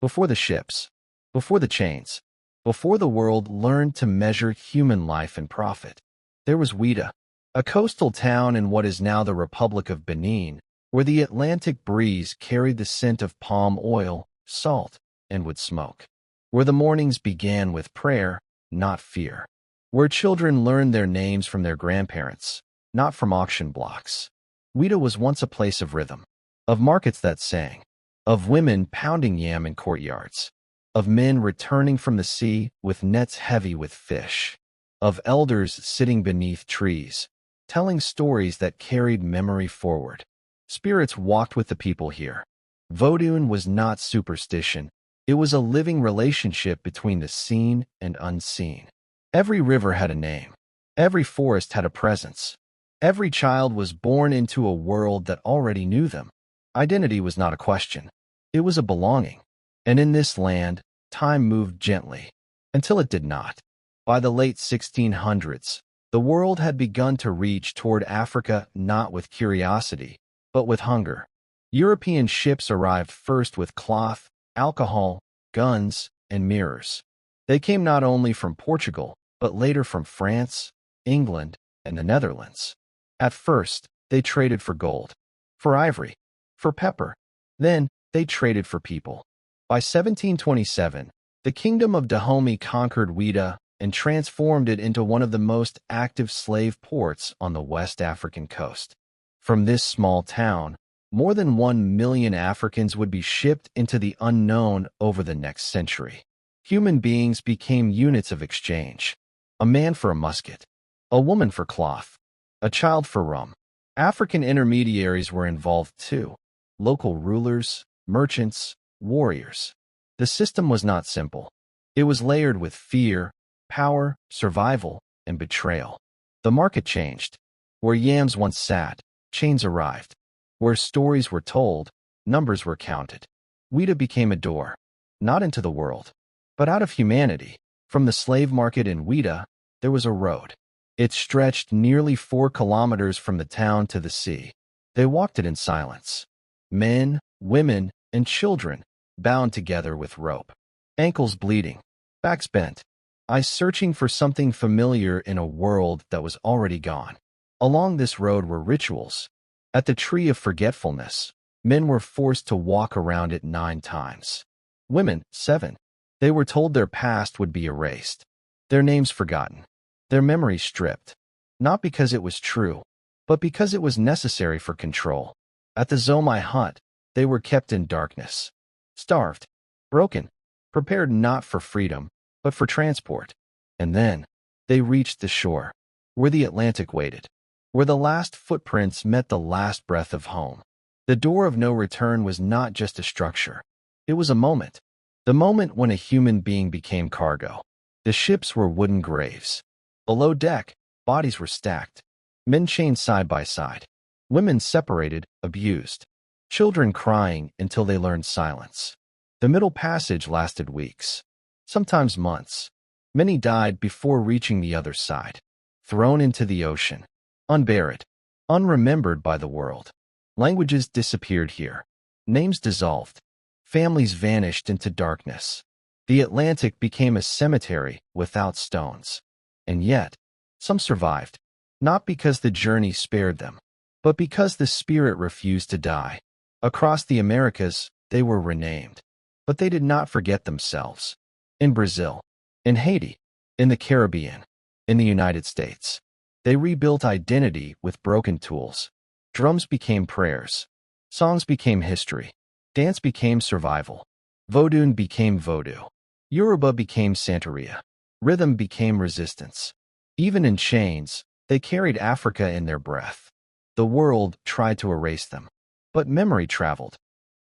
before the ships, before the chains, before the world learned to measure human life and profit. There was Ouidah, a coastal town in what is now the Republic of Benin, where the Atlantic breeze carried the scent of palm oil, salt, and wood smoke. Where the mornings began with prayer, not fear. Where children learned their names from their grandparents, not from auction blocks. Ouidah was once a place of rhythm, of markets that sang, of women pounding yam in courtyards, of men returning from the sea with nets heavy with fish, of elders sitting beneath trees, telling stories that carried memory forward. Spirits walked with the people here. Vodun was not superstition. It was a living relationship between the seen and unseen. Every river had a name. Every forest had a presence. Every child was born into a world that already knew them. Identity was not a question. It was a belonging. And in this land, time moved gently, until it did not. By the late 1600s, the world had begun to reach toward Africa not with curiosity, but with hunger. European ships arrived first with cloth, alcohol, guns, and mirrors. They came not only from Portugal, but later from France, England, and the Netherlands. At first, they traded for gold, for ivory, for pepper. Then, they traded for people. By 1727, the Kingdom of Dahomey conquered Ouidah and transformed it into one of the most active slave ports on the West African coast. From this small town, more than 1 million Africans would be shipped into the unknown over the next century. Human beings became units of exchange. A man for a musket, a woman for cloth, a child for rum. African intermediaries were involved too. Local rulers, merchants, warriors. The system was not simple. It was layered with fear, power, survival, and betrayal. The market changed. Where yams once sat, chains arrived. Where stories were told, numbers were counted. Ouidah became a door, not into the world, but out of humanity. From the slave market in Ouidah, there was a road. It stretched nearly 4 kilometers from the town to the sea. They walked it in silence. Men, women, and children, bound together with rope. Ankles bleeding, backs bent, eyes searching for something familiar in a world that was already gone. Along this road were rituals. At the tree of forgetfulness, men were forced to walk around it 9 times. Women, 7. They were told their past would be erased, their names forgotten, their memories stripped, not because it was true, but because it was necessary for control. At the Zomai hut, they were kept in darkness, starved, broken, prepared not for freedom, but for transport. And then, they reached the shore, where the Atlantic waited, where the last footprints met the last breath of home. The door of no return was not just a structure. It was a moment. The moment when a human being became cargo. The ships were wooden graves. Below deck, bodies were stacked. Men chained side by side. Women separated, abused. Children crying until they learned silence. The middle passage lasted weeks, sometimes months. Many died before reaching the other side, thrown into the ocean, unburied, unremembered by the world. Languages disappeared here. Names dissolved. Families vanished into darkness. The Atlantic became a cemetery without stones. And yet, some survived, not because the journey spared them, but because the spirit refused to die. Across the Americas, they were renamed. But they did not forget themselves. In Brazil, in Haiti, in the Caribbean, in the United States, they rebuilt identity with broken tools. Drums became prayers. Songs became history. Dance became survival. Vodun became voodoo. Yoruba became Santeria. Rhythm became resistance. Even in chains, they carried Africa in their breath. The world tried to erase them, but memory traveled.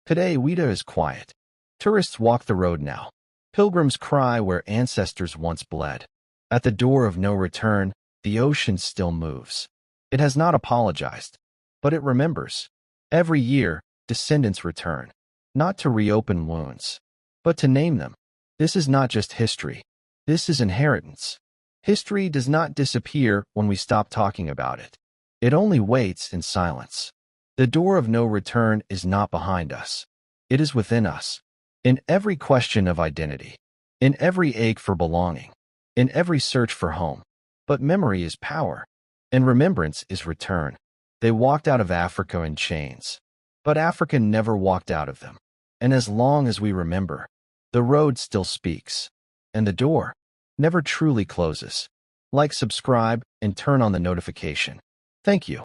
Today, Ouidah is quiet. Tourists walk the road now. Pilgrims cry where ancestors once bled. At the door of no return, the ocean still moves. It has not apologized, but it remembers. Every year, descendants return, not to reopen wounds, but to name them. This is not just history. This is inheritance. History does not disappear when we stop talking about it. It only waits in silence. The door of no return is not behind us. It is within us. In every question of identity, in every ache for belonging, in every search for home. But memory is power, and remembrance is return. They walked out of Africa in chains, but Africa never walked out of them. And as long as we remember, the road still speaks, and the door never truly closes. Like, subscribe, and turn on the notification. Thank you.